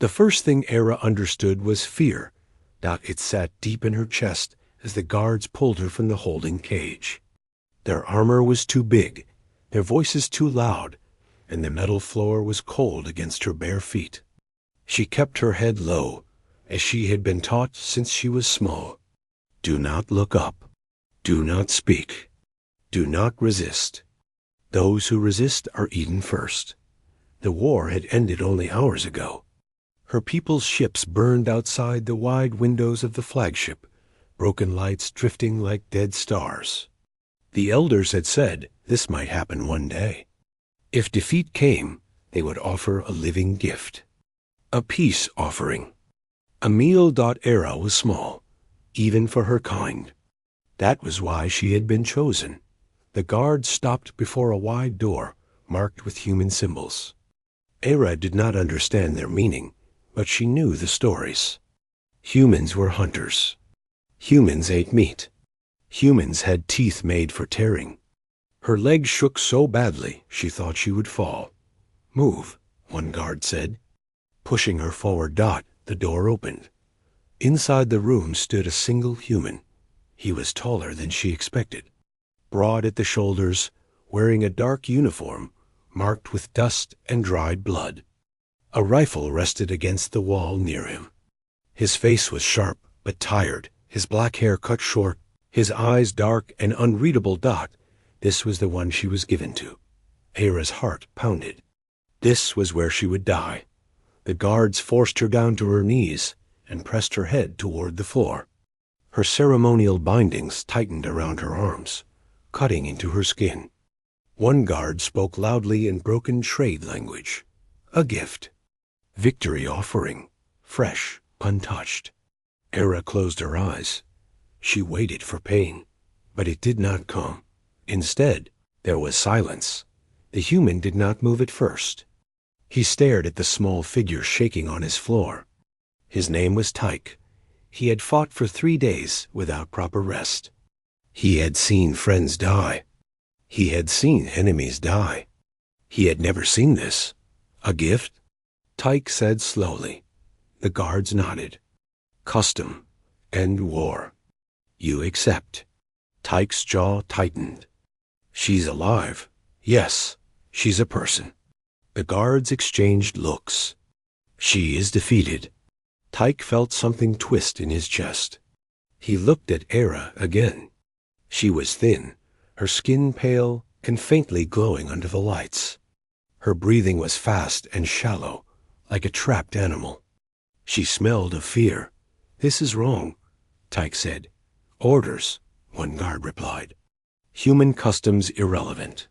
The first thing Era understood was fear. It sat deep in her chest as the guards pulled her from the holding cage. Their armor was too big, their voices too loud, and the metal floor was cold against her bare feet. She kept her head low, as she had been taught since she was small. Do not look up. Do not speak. Do not resist. Those who resist are eaten first. The war had ended only hours ago. Her people's ships burned outside the wide windows of the flagship, broken lights drifting like dead stars. The elders had said this might happen one day. If defeat came, they would offer a living gift. A peace offering. A meal. Era was small, even for her kind. That was why she had been chosen. The guards stopped before a wide door marked with human symbols. Era did not understand their meaning, but she knew the stories. Humans were hunters. Humans ate meat. Humans had teeth made for tearing. Her legs shook so badly she thought she would fall. Move, one guard said. Pushing her forward. The door opened. Inside the room stood a single human. He was taller than she expected. Broad at the shoulders, wearing a dark uniform marked with dust and dried blood. A rifle rested against the wall near him. His face was sharp but tired, his black hair cut short, his eyes dark and unreadable. This was the one she was given to. Era's heart pounded. This was where she would die. The guards forced her down to her knees and pressed her head toward the floor. Her ceremonial bindings tightened around her arms, cutting into her skin. One guard spoke loudly in broken trade language. A gift. Victory offering. Fresh, untouched. Era closed her eyes. She waited for pain, but it did not come. Instead, there was silence. The human did not move at first. He stared at the small figure shaking on his floor. His name was Tyke. He had fought for 3 days without proper rest. He had seen friends die. He had seen enemies die. He had never seen this. A gift? Tyke said slowly. The guards nodded. Custom. End war. You accept. Tyke's jaw tightened. She's alive. Yes, she's a person. The guards exchanged looks. She is defeated. Tyke felt something twist in his chest. He looked at Era again. She was thin, her skin pale and faintly glowing under the lights. Her breathing was fast and shallow, like a trapped animal. She smelled of fear. This is wrong, Tyke said. Orders, one guard replied. Human customs irrelevant.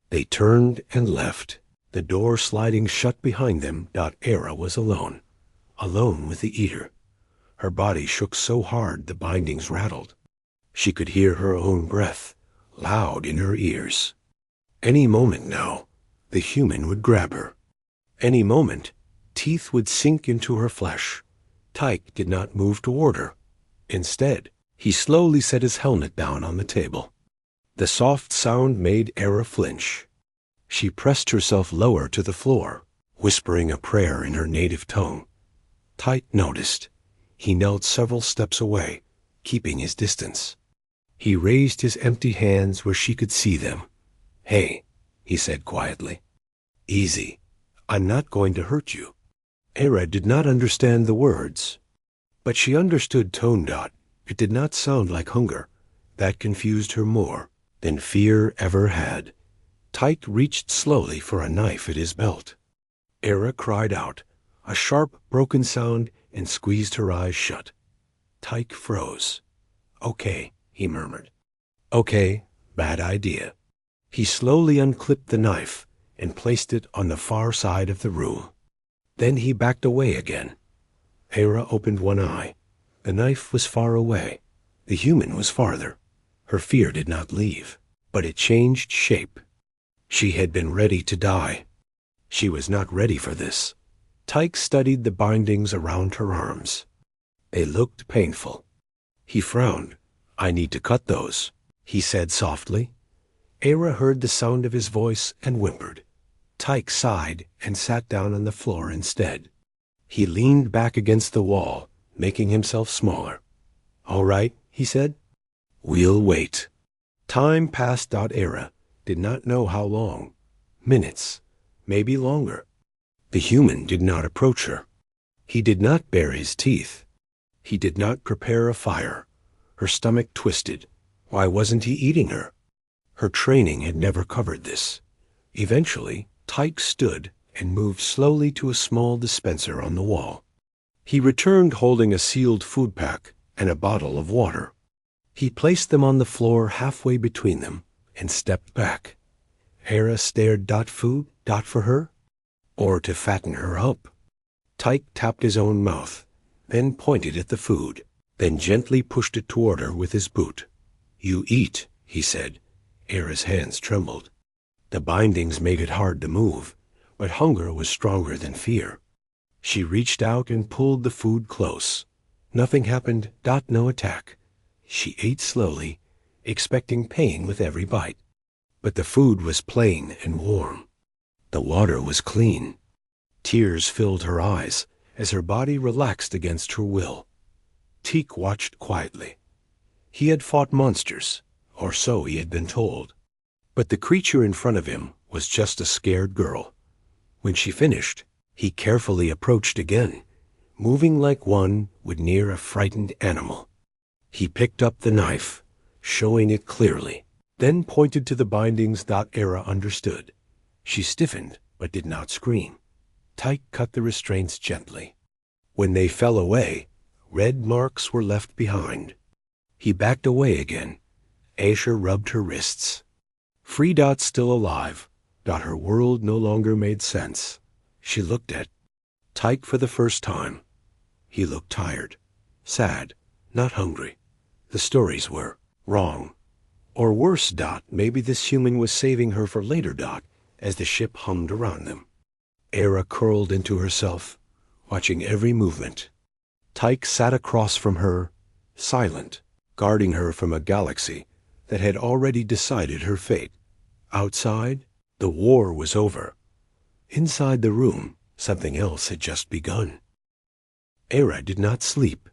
They turned and left, the door sliding shut behind them. Era was alone. Alone with the eater. Her body shook so hard the bindings rattled. She could hear her own breath, loud in her ears. Any moment now, the human would grab her. Any moment, teeth would sink into her flesh. Tyke did not move toward her. Instead, he slowly set his helmet down on the table. The soft sound made Era flinch. She pressed herself lower to the floor, whispering a prayer in her native tongue. Tyke noticed. He knelt several steps away, keeping his distance. He raised his empty hands where she could see them. Hey, he said quietly. Easy. I'm not going to hurt you. Era did not understand the words, but she understood tone. It did not sound like hunger. That confused her more than fear ever had. Tyke reached slowly for a knife at his belt. Era cried out, a sharp, broken sound, and squeezed her eyes shut. Tyke froze. Okay, he murmured. Okay, bad idea. He slowly unclipped the knife and placed it on the far side of the room. Then he backed away again. Era opened one eye. The knife was far away. The human was farther. Her fear did not leave, but it changed shape. She had been ready to die. She was not ready for this. Tyke studied the bindings around her arms. They looked painful. He frowned. I need to cut those, he said softly. Era heard the sound of his voice and whimpered. Tyke sighed and sat down on the floor instead. He leaned back against the wall, making himself smaller. "All right," he said. "We'll wait." Time passed. Era did not know how long. Minutes, maybe longer. The human did not approach her. He did not bare his teeth. He did not prepare a fire. Her stomach twisted. Why wasn't he eating her? Her training had never covered this. Eventually, Tyke stood and moved slowly to a small dispenser on the wall. He returned holding a sealed food pack and a bottle of water. He placed them on the floor halfway between them and stepped back. Hera stared. Food? For her? Or to fatten her up? Tyke tapped his own mouth, then pointed at the food, then gently pushed it toward her with his boot. "You eat," he said. Hera's hands trembled. The bindings made it hard to move, but hunger was stronger than fear. She reached out and pulled the food close. Nothing happened. No attack. She ate slowly, expecting pain with every bite. But the food was plain and warm. The water was clean. Tears filled her eyes as her body relaxed against her will. Teak watched quietly. He had fought monsters, or so he had been told. But the creature in front of him was just a scared girl. When she finished, he carefully approached again, moving like one would near a frightened animal. He picked up the knife, showing it clearly, then pointed to the bindings. Era understood. She stiffened, but did not scream. Tyke cut the restraints gently. When they fell away, red marks were left behind. He backed away again. Asher rubbed her wrists. Free. Still alive. Her world no longer made sense. She looked at Tyke for the first time. He looked tired, sad, not hungry. The stories were wrong. Or worse. Maybe this human was saving her for later. As the ship hummed around them. Era curled into herself, watching every movement. Tyke sat across from her, silent, guarding her from a galaxy that had already decided her fate. Outside, the war was over. Inside the room, something else had just begun. Era did not sleep.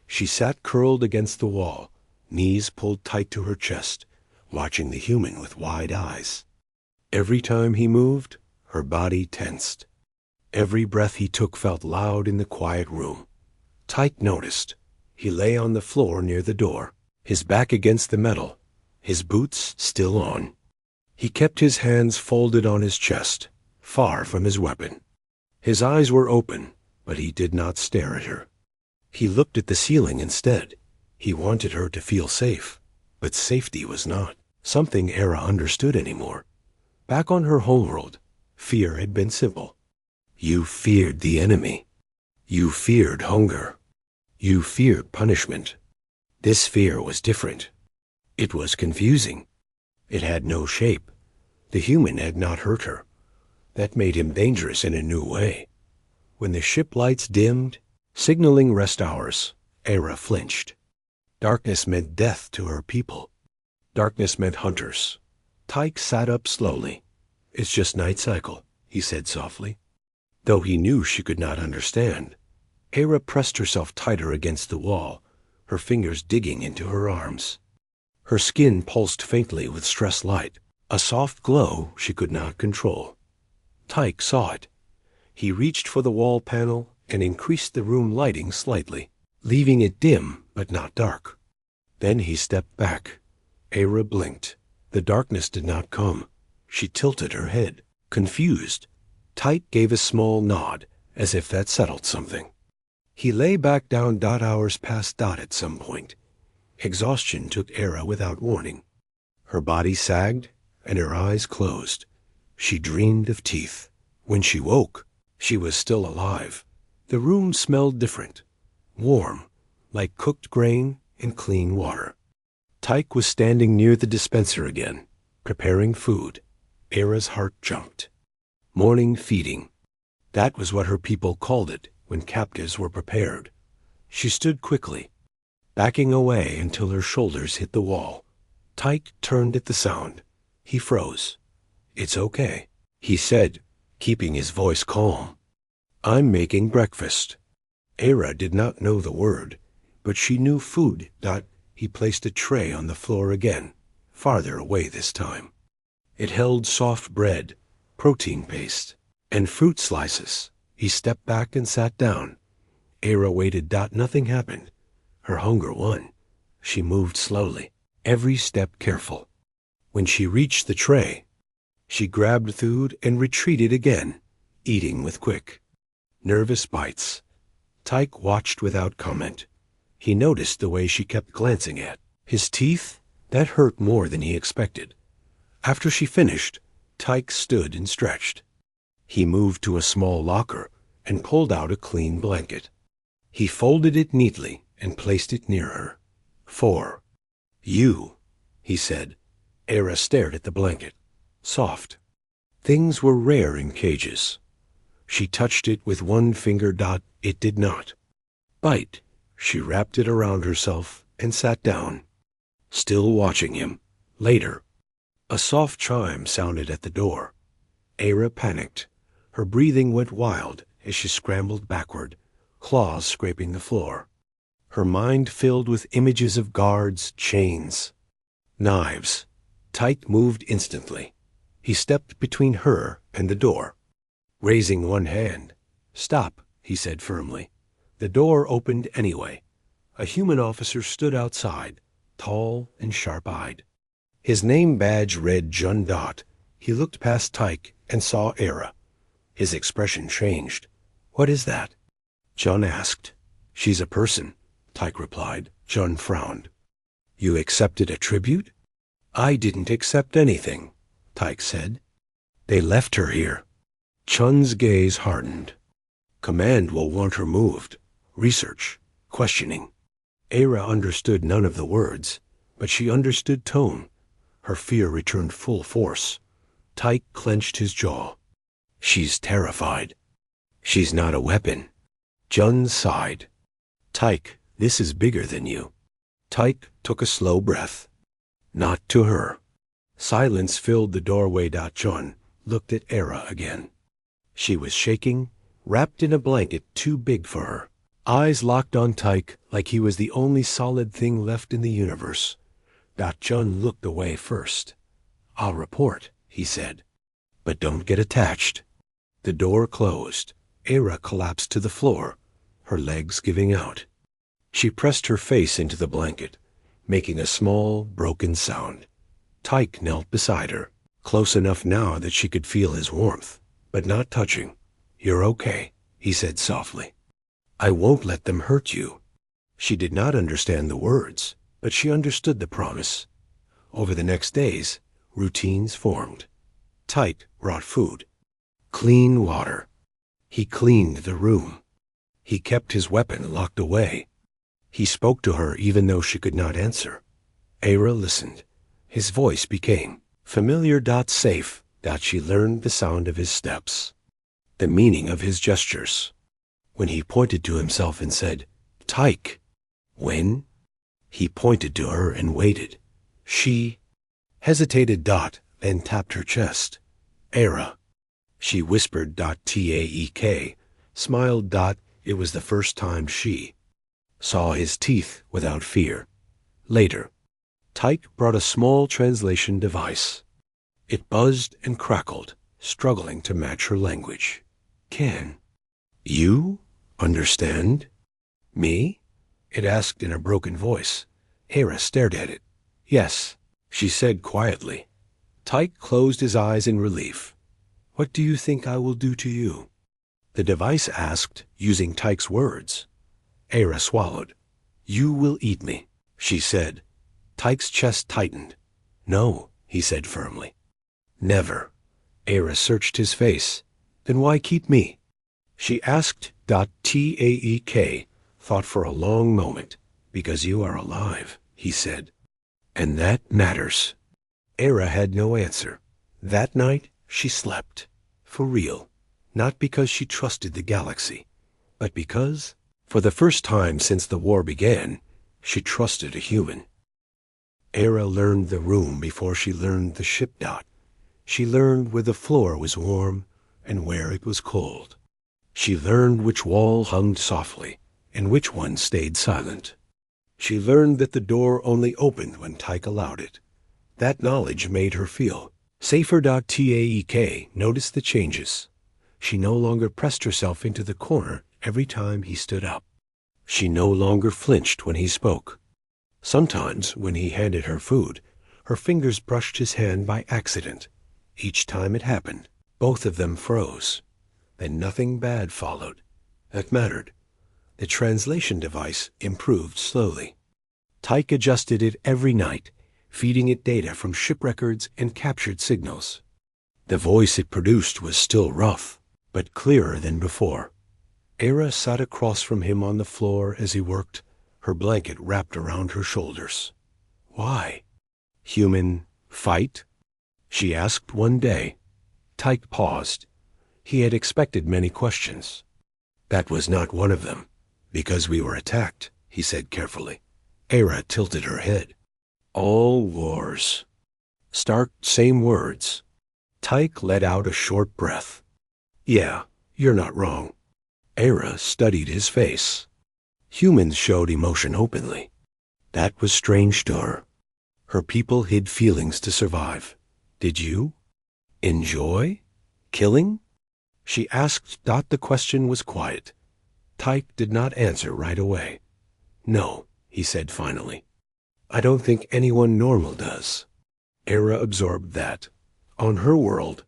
She sat curled against the wall, knees pulled tight to her chest, watching the human with wide eyes. Every time he moved, her body tensed. Every breath he took felt loud in the quiet room. Tyke noticed. He lay on the floor near the door, his back against the metal, his boots still on. He kept his hands folded on his chest, far from his weapon. His eyes were open, but he did not stare at her. He looked at the ceiling instead. He wanted her to feel safe, but safety was not something Era understood anymore. Back on her homeworld, fear had been simple. You feared the enemy. You feared hunger. You feared punishment. This fear was different. It was confusing. It had no shape. The human had not hurt her. That made him dangerous in a new way. When the ship lights dimmed, signaling rest hours, Era flinched. Darkness meant death to her people. Darkness meant hunters. Tyke sat up slowly. "It's just night cycle," he said softly. Though he knew she could not understand, Era pressed herself tighter against the wall, her fingers digging into her arms. Her skin pulsed faintly with stress light, a soft glow she could not control. Tyke saw it. He reached for the wall panel and increased the room lighting slightly, leaving it dim but not dark. Then he stepped back. Era blinked. The darkness did not come. She tilted her head, confused. Tyke gave a small nod, as if that settled something. He lay back down. Hours passed. At some point, exhaustion took Era without warning. Her body sagged, and her eyes closed. She dreamed of teeth. When she woke, she was still alive. The room smelled different, warm, like cooked grain and clean water. Tyke was standing near the dispenser again, preparing food. Era's heart jumped. Morning feeding. That was what her people called it when captives were prepared. She stood quickly, backing away until her shoulders hit the wall. Tyke turned at the sound. He froze. "It's okay," he said, keeping his voice calm. I'm making breakfast. Era did not know the word, but she knew food. He placed a tray on the floor again, farther away this time. It held soft bread, protein paste, and fruit slices. He stepped back and sat down. Era waited. Nothing happened. Her hunger won. She moved slowly, every step careful. When she reached the tray, she grabbed food and retreated again, eating with quick, nervous bites. Tyke watched without comment. He noticed the way she kept glancing at his teeth. That hurt more than he expected. After she finished, Tyke stood and stretched. He moved to a small locker and pulled out a clean blanket. He folded it neatly and placed it near her. "For you," he said. Era stared at the blanket. Soft. Things were rare in cages. She touched it with one finger. It did not bite. She wrapped it around herself and sat down, still watching him. Later, a soft chime sounded at the door. Era panicked. Her breathing went wild as she scrambled backward, claws scraping the floor. Her mind filled with images of guards, chains, knives. Tyke moved instantly. He stepped between her and the door, raising one hand. "Stop," he said firmly. The door opened anyway. A human officer stood outside, tall and sharp-eyed. His name badge read Jun. He looked past Tyke and saw Era. His expression changed. "What is that?" Jun asked. "She's a person," Tyke replied. Jun frowned. "You accepted a tribute?" "I didn't accept anything," Tyke said. "They left her here." Chun's gaze hardened. "Command will want her moved. Research. Questioning." Era understood none of the words, but she understood tone. Her fear returned full force. Tyke clenched his jaw. "She's terrified." "She's not a weapon." Jun sighed. "Tyke, this is bigger than you." Tyke took a slow breath. "Not to her." Silence filled the doorway. Jun looked at Era again. She was shaking, wrapped in a blanket too big for her. Eyes locked on Tyke like he was the only solid thing left in the universe. Jun looked away first. "I'll report," he said. "But don't get attached." The door closed. Era collapsed to the floor, her legs giving out. She pressed her face into the blanket, making a small, broken sound. Tyke knelt beside her, close enough now that she could feel his warmth, but not touching. "You're okay," he said softly. "I won't let them hurt you." She did not understand the words, but she understood the promise. Over the next days, routines formed. Tyke brought food, clean water. He cleaned the room. He kept his weapon locked away. He spoke to her even though she could not answer. Era listened. His voice became familiar. Safe. She learned the sound of his steps, the meaning of his gestures. When he pointed to himself and said, "Tyke." When? He pointed to her and waited. She hesitated. Then tapped her chest. "Era." She whispered. Taek. Smiled. It was the first time she saw his teeth without fear. Later, Tyke brought a small translation device. It buzzed and crackled, struggling to match her language. "Can you understand me?" it asked in a broken voice. Era stared at it. "Yes," she said quietly. Tyke closed his eyes in relief. "What do you think I will do to you?" The device asked, using Tyke's words. Era swallowed. "You will eat me," she said. Tyke's chest tightened. "No," he said firmly. "Never." Era searched his face. "Then why keep me?" She asked. Taek thought for a long moment. "Because you are alive," he said. "And that matters." Era had no answer. That night she slept. For real. Not because she trusted the galaxy, but because, for the first time since the war began, she trusted a human. Era learned the room before she learned the ship. She learned where the floor was warm and where it was cold. She learned which wall hummed softly and which one stayed silent. She learned that the door only opened when Tyke allowed it. That knowledge made her feel safer. Taek noticed the changes. She no longer pressed herself into the corner every time he stood up. She no longer flinched when he spoke. Sometimes, when he handed her food, her fingers brushed his hand by accident. Each time it happened, both of them froze. Then nothing bad followed. That mattered. The translation device improved slowly. Tyke adjusted it every night, feeding it data from ship records and captured signals. The voice it produced was still rough, but clearer than before. Era sat across from him on the floor as he worked, her blanket wrapped around her shoulders. Why? Human fight? She asked one day. Tyke paused. He had expected many questions. That was not one of them. Because we were attacked, he said carefully. Era tilted her head. All wars. Stark same words. Tyke let out a short breath. Yeah, you're not wrong. Era studied his face. Humans showed emotion openly. That was strange to her. Her people hid feelings to survive. Did you? Enjoy? Killing? She asked. The question was quiet. Tyke did not answer right away. No, he said finally. I don't think anyone normal does. Era absorbed that. On her world,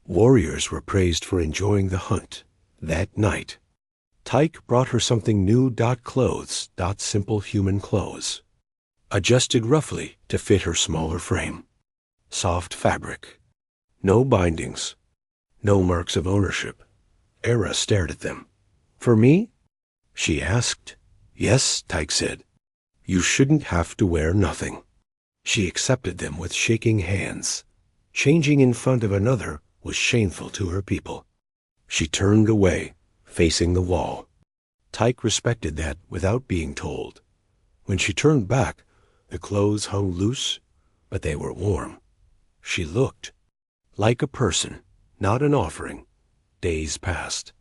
warriors were praised for enjoying the hunt. That night, Tyke brought her something new. Clothes. Simple human clothes. Adjusted roughly to fit her smaller frame. Soft fabric. No bindings. No marks of ownership. Era stared at them. For me? She asked. Yes, Tyke said. You shouldn't have to wear nothing. She accepted them with shaking hands. Changing in front of another was shameful to her people. She turned away, facing the wall. Tyke respected that without being told. When she turned back, the clothes hung loose, but they were warm. She looked like a person, not an offering. Days passed.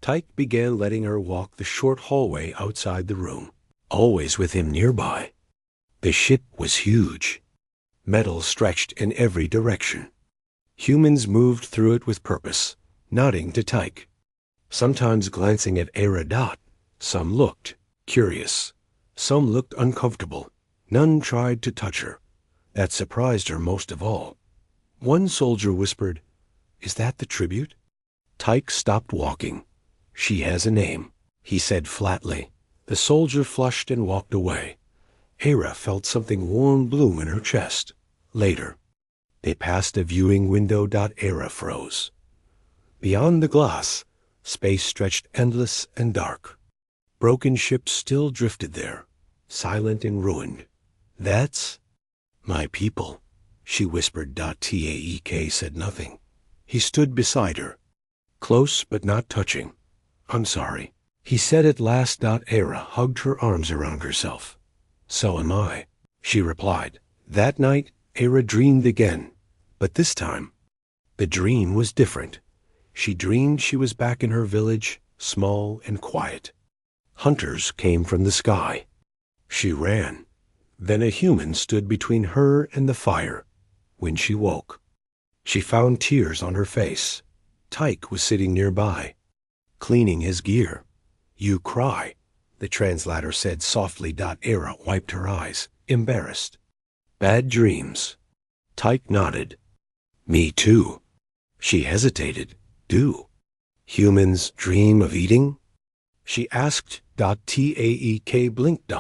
Tyke began letting her walk the short hallway outside the room, always with him nearby. The ship was huge. Metal stretched in every direction. Humans moved through it with purpose, nodding to Tyke. Sometimes glancing at Era. Some looked curious. Some looked uncomfortable. None tried to touch her. That surprised her most of all. One soldier whispered, "Is that the tribute?" Tyke stopped walking. "She has a name," he said flatly. The soldier flushed and walked away. Era felt something warm bloom in her chest. Later, they passed a viewing window. Era froze. Beyond the glass, space stretched endless and dark. Broken ships still drifted there, silent and ruined. That's my people, she whispered. Taek said nothing. He stood beside her, close but not touching. I'm sorry, he said at last. Era hugged her arms around herself. So am I, she replied. That night, Era dreamed again, but this time, the dream was different. She dreamed she was back in her village, small and quiet. Hunters came from the sky. She ran. Then a human stood between her and the fire. When she woke, she found tears on her face. Tyke was sitting nearby, cleaning his gear. You cry, the translator said softly. Era wiped her eyes, embarrassed. Bad dreams. Tyke nodded. Me too. She hesitated. Do humans dream of eating? She asked. Taek blinked.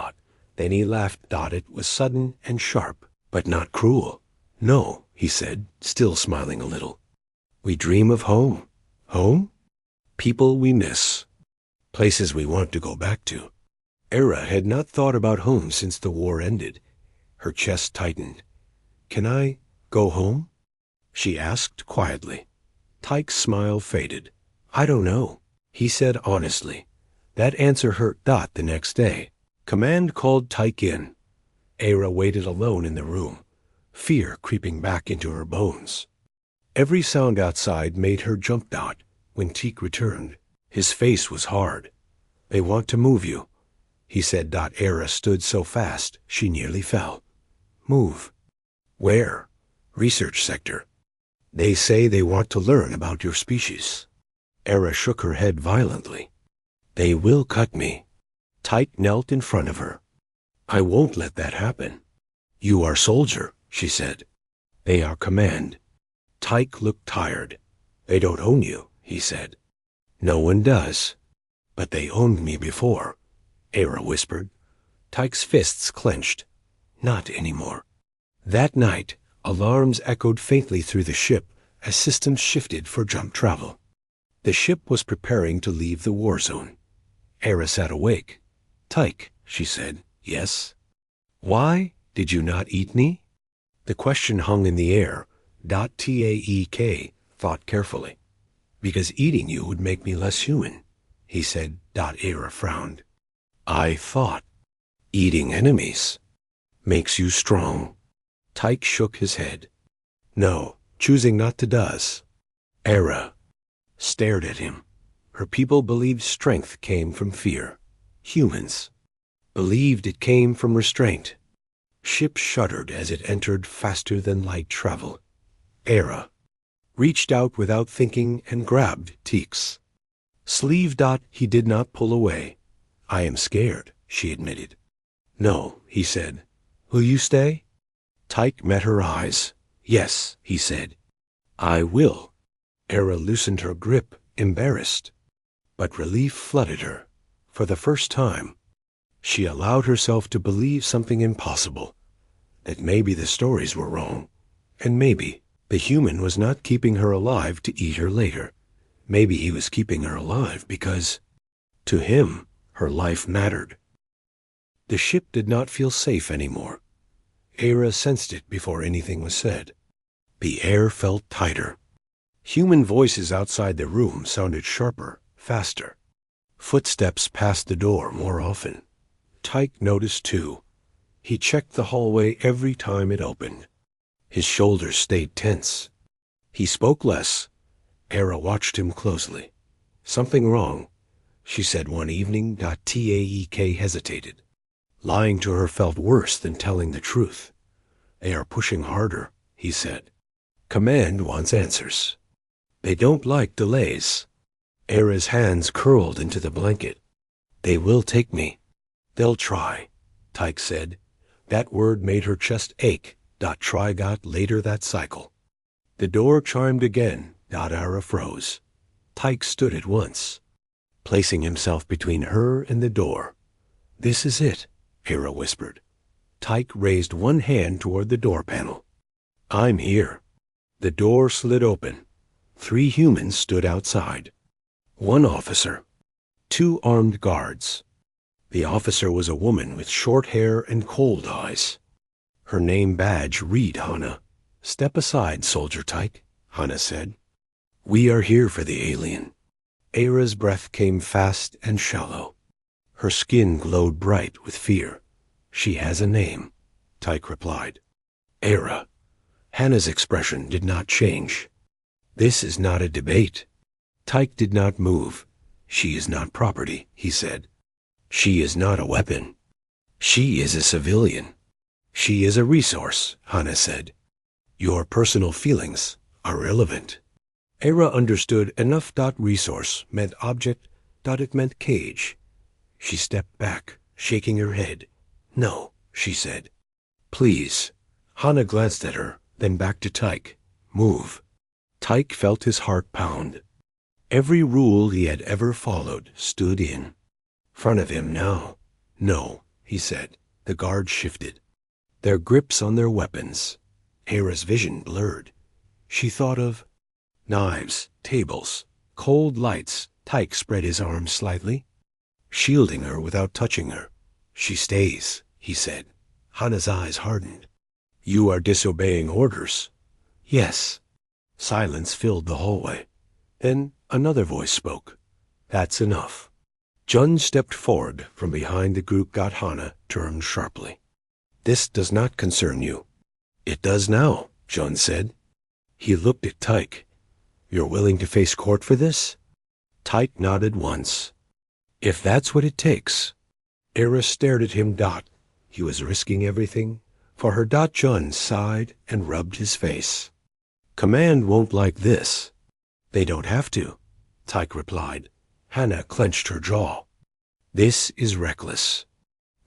Then he laughed. It was sudden and sharp, but not cruel. No, he said, still smiling a little. We dream of home. Home? People we miss. Places we want to go back to. Era had not thought about home since the war ended. Her chest tightened. Can I go home? She asked quietly. Tyke's smile faded. I don't know, he said honestly. That answer hurt. The next day, command called Tyke in. Era waited alone in the room, fear creeping back into her bones. Every sound outside made her jump. When Tyke returned, His face was hard. They want to move you, he said. Era stood so fast she nearly fell. Move. Where? Research sector. They say they want to learn about your species. Era shook her head violently. They will cut me. Tyke knelt in front of her. I won't let that happen. You are soldier, she said. They are command. Tyke looked tired. They don't own you, he said. No one does. But they owned me before, Era whispered. Tyke's fists clenched. Not anymore. That night, alarms echoed faintly through the ship as systems shifted for jump travel. The ship was preparing to leave the war zone. Era sat awake. Tyke, she said. Yes? Why did you not eat me? The question hung in the air. Taek thought carefully. Because eating you would make me less human, he said. Era frowned. I thought eating enemies makes you strong. Tyke shook his head. No, choosing not to does. Era stared at him. Her people believed strength came from fear. Humans believed it came from restraint. Ship shuddered as it entered faster than light travel. Era reached out without thinking and grabbed Tyke's sleeve. He did not pull away. I am scared, she admitted. No, he said. Will you stay? Tyke met her eyes. Yes, he said. I will. Era loosened her grip, embarrassed. But relief flooded her. For the first time, she allowed herself to believe something impossible. That maybe the stories were wrong. And maybe the human was not keeping her alive to eat her later. Maybe he was keeping her alive because, to him, her life mattered. The ship did not feel safe anymore. Era sensed it before anything was said. The air felt tighter. Human voices outside the room sounded sharper, faster. Footsteps passed the door more often. Tyke noticed too. He checked the hallway every time it opened. His shoulders stayed tense. He spoke less. Era watched him closely. Something wrong, she said one evening. Taek hesitated. Lying to her felt worse than telling the truth. They are pushing harder, he said. Command wants answers. They don't like delays. Era's hands curled into the blanket. They will take me. They'll try, Tyke said. That word made her chest ache. Try got later that cycle. The door chimed again. Era froze. Tyke stood at once, placing himself between her and the door. This is it, Era whispered. Tyke raised one hand toward the door panel. I'm here. The door slid open. 3 humans stood outside. 1 officer. 2 armed guards. The officer was a woman with short hair and cold eyes. Her name badge read Hana. Step aside, Soldier Tyke, Hana said. We are here for the alien. Era's breath came fast and shallow. Her skin glowed bright with fear. She has a name, Tyke replied. Era. Hana's expression did not change. This is not a debate. Tyke did not move. She is not property, he said. She is not a weapon. She is a civilian. She is a resource, Hana said. Your personal feelings are irrelevant. Era understood enough. Resource meant object. It meant cage. She stepped back, shaking her head. No, she said. Please. Hana glanced at her, then back to Tyke. Move. Tyke felt his heart pound. Every rule he had ever followed stood in front of him now. No, he said. The guards shifted, their grips on their weapons. Era's vision blurred. She thought of knives, tables, cold lights. Tyke spread his arms slightly, shielding her without touching her. She stays, he said. Hana's eyes hardened. You are disobeying orders. Yes. Silence filled the hallway. Then another voice spoke. That's enough. Jun stepped forward from behind the group. Hana turned sharply. This does not concern you. It does now, Jun said. He looked at Tyke. You're willing to face court for this? Tyke nodded once. If that's what it takes. Era stared at him. He was risking everything. For her. John sighed and rubbed his face. Command won't like this. They don't have to, Tyke replied. Hannah clenched her jaw. This is reckless.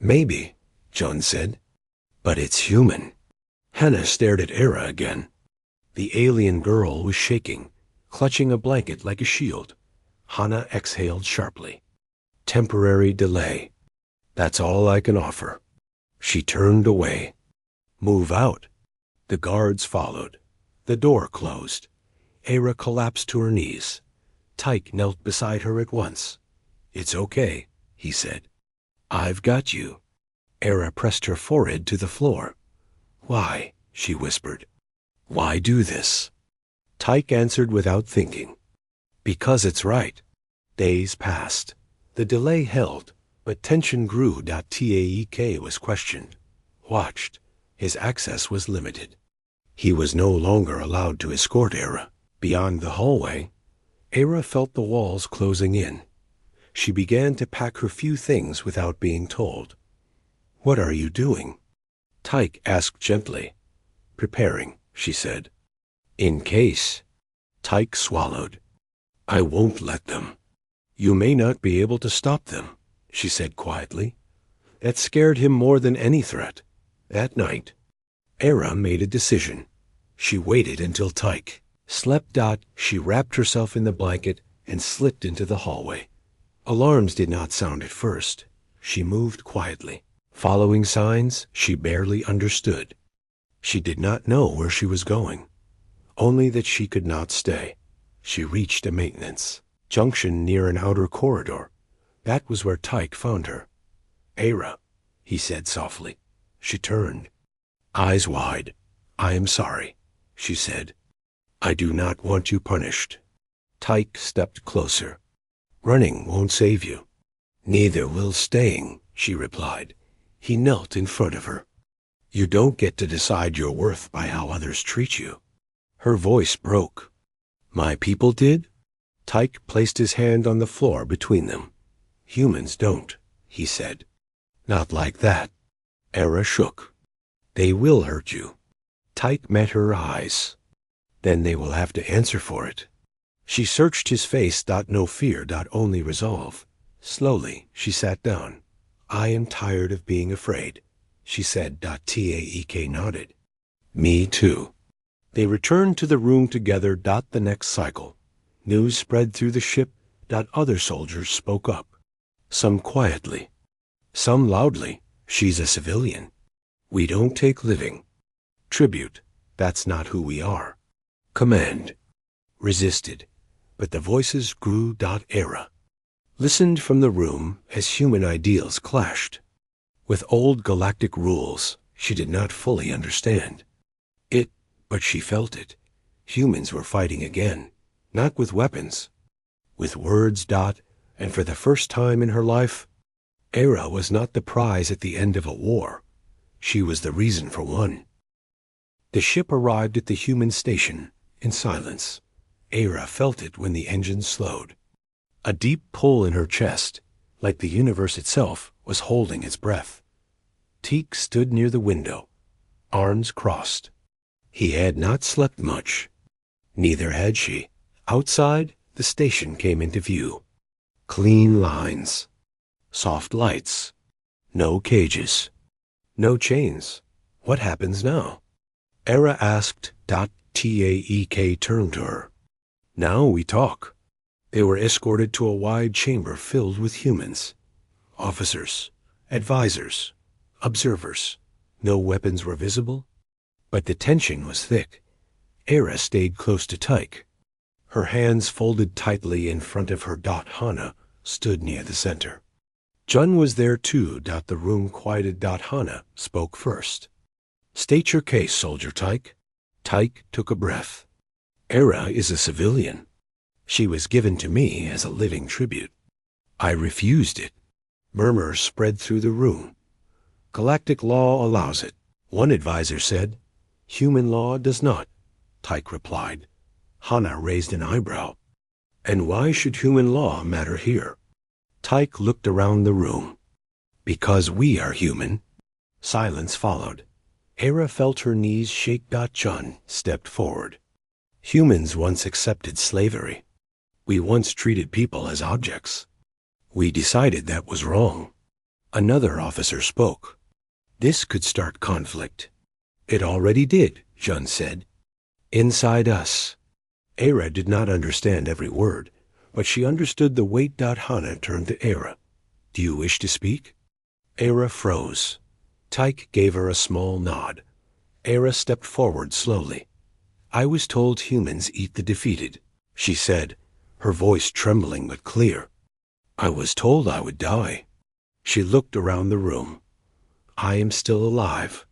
Maybe, John said. But it's human. Hannah stared at Era again. The alien girl was shaking, clutching a blanket like a shield. Hannah exhaled sharply. Temporary delay. That's all I can offer. She turned away. Move out. The guards followed. The door closed. Era collapsed to her knees. Tyke knelt beside her at once. It's okay, he said. I've got you. Era pressed her forehead to the floor. Why? She whispered. Why do this? Tyke answered without thinking. Because it's right. Days passed. The delay held, but tension grew. Taek was questioned, watched. His access was limited. He was no longer allowed to escort Era. Beyond the hallway, Era felt the walls closing in. She began to pack her few things without being told. What are you doing? Tyke asked gently. Preparing, she said. In case. Tyke swallowed. I won't let them. You may not be able to stop them, she said quietly. That scared him more than any threat. That night, Era made a decision. She waited until Tyke slept. She wrapped herself in the blanket and slipped into the hallway. Alarms did not sound at first. She moved quietly, following signs she barely understood. She did not know where she was going, only that she could not stay. She reached a maintenance junction near an outer corridor. That was where Tyke found her. Era, he said softly. She turned, eyes wide. I am sorry, she said. I do not want you punished. Tyke stepped closer. Running won't save you. Neither will staying, she replied. He knelt in front of her. You don't get to decide your worth by how others treat you. Her voice broke. My people did? Tyke placed his hand on the floor between them. Humans don't, he said. Not like that. Era shook. They will hurt you. Tyke met her eyes. Then they will have to answer for it. She searched his face. No fear. Only resolve. Slowly, she sat down. I am tired of being afraid, she said. Taek nodded. Me too. They returned to the room together. The next cycle. News spread through the ship. Other soldiers spoke up. Some quietly. Some loudly. She's a civilian. We don't take living. Tribute. That's not who we are. Command. Resisted. But the voices grew. Era listened from the room as human ideals clashed. With old galactic rules she did not fully understand. But she felt it. Humans were fighting again. Not with weapons. With words. And for the first time in her life, Era was not the prize at the end of a war. She was the reason for one. The ship arrived at the human station in silence. Era felt it when the engine slowed. A deep pull in her chest, like the universe itself was holding its breath. Teek stood near the window, arms crossed. He had not slept much. Neither had she. Outside, the station came into view. Clean lines. Soft lights. No cages. No chains. What happens now? Era asked. Taek turned to her. Now we talk. They were escorted to a wide chamber filled with humans. Officers, advisors, observers. No weapons were visible, but the tension was thick. Era stayed close to Tyke. Her hands folded tightly in front of her. Hannah stood near the center. Jun was there too. The room quieted. Hannah spoke first. State your case, Soldier Tyke. Tyke took a breath. Era is a civilian. She was given to me as a living tribute. I refused it. Murmurs spread through the room. Galactic law allows it, one advisor said. Human law does not, Tyke replied. Hannah raised an eyebrow. And why should human law matter here? Tyke looked around the room. Because we are human. Silence followed. Hera felt her knees shake. Chun stepped forward. Humans once accepted slavery. We once treated people as objects. We decided that was wrong. Another officer spoke. This could start conflict. It already did, Jun said. Inside us. Hera did not understand every word, but she understood the weight. Hana turned to Hera. Do you wish to speak? Hera froze. Tyke gave her a small nod. Hera stepped forward slowly. I was told humans eat the defeated, she said, her voice trembling but clear. I was told I would die. She looked around the room. I am still alive.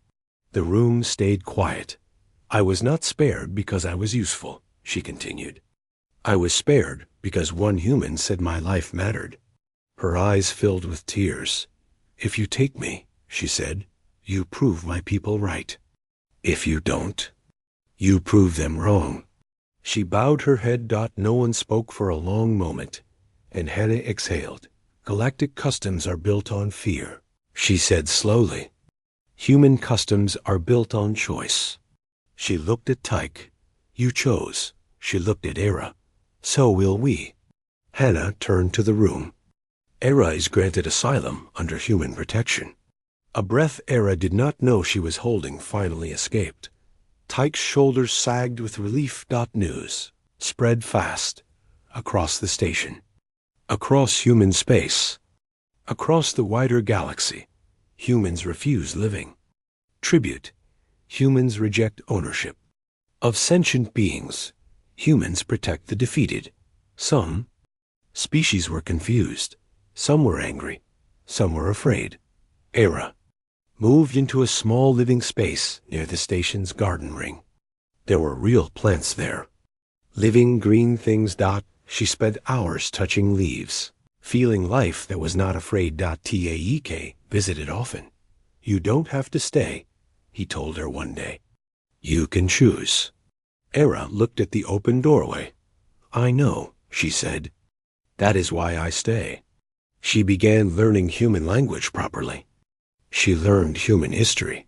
The room stayed quiet. I was not spared because I was useful, she continued. I was spared because one human said my life mattered. Her eyes filled with tears. If you take me, she said, you prove my people right. If you don't, you prove them wrong. She bowed her head. No one spoke for a long moment, and Hannah exhaled. Galactic customs are built on fear, she said slowly. Human customs are built on choice. She looked at Tyke. You chose. She looked at Hera. So will we. Hannah turned to the room. Hera is granted asylum under human protection. A breath Hera did not know she was holding finally escaped. Tyke's shoulders sagged with relief. News spread fast across the station, across human space, across the wider galaxy. Humans refuse living. Tribute. Humans reject ownership. Of sentient beings, humans protect the defeated. Some species were confused. Some were angry. Some were afraid. Hera moved into a small living space near the station's garden ring. There were real plants there. Living green things. She spent hours touching leaves, feeling life that was not afraid. Taek visited often. You don't have to stay, he told her one day. You can choose. Hera looked at the open doorway. I know, she said. That is why I stay. She began learning human language properly. She learned human history.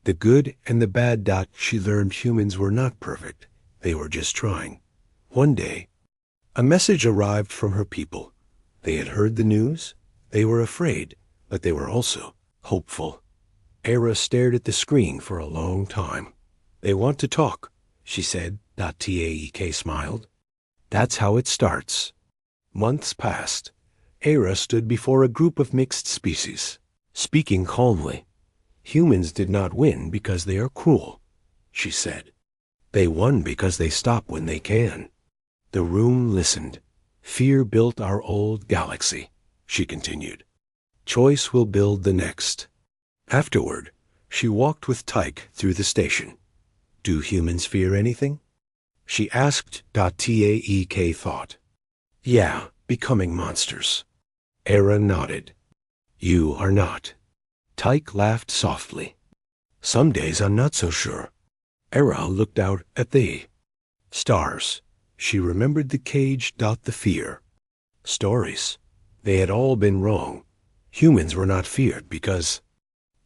The good and the bad. She learned humans were not perfect. They were just trying. One day, a message arrived from her people. They had heard the news. They were afraid, but they were also hopeful. Hera stared at the screen for a long time. They want to talk, she said. Taek smiled. That's how it starts. Months passed. Hera stood before a group of mixed species, speaking calmly. Humans did not win because they are cruel, she said. They won because they stop when they can. The room listened. Fear built our old galaxy, she continued. Choice will build the next. Afterward, she walked with Tyke through the station. Do humans fear anything? She asked. Taek thought. Yeah, becoming monsters. Hera nodded. You are not. Tyke laughed softly. Some days I'm not so sure. Hera looked out at the stars. She remembered the cage. The fear. Stories. They had all been wrong. Humans were not feared because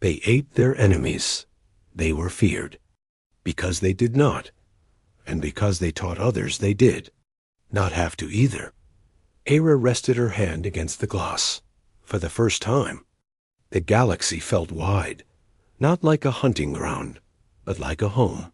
they ate their enemies. They were feared because they did not, and because they taught others they did not have to either. Hera rested her hand against the glass. For the first time, the galaxy felt wide, not like a hunting ground, but like a home.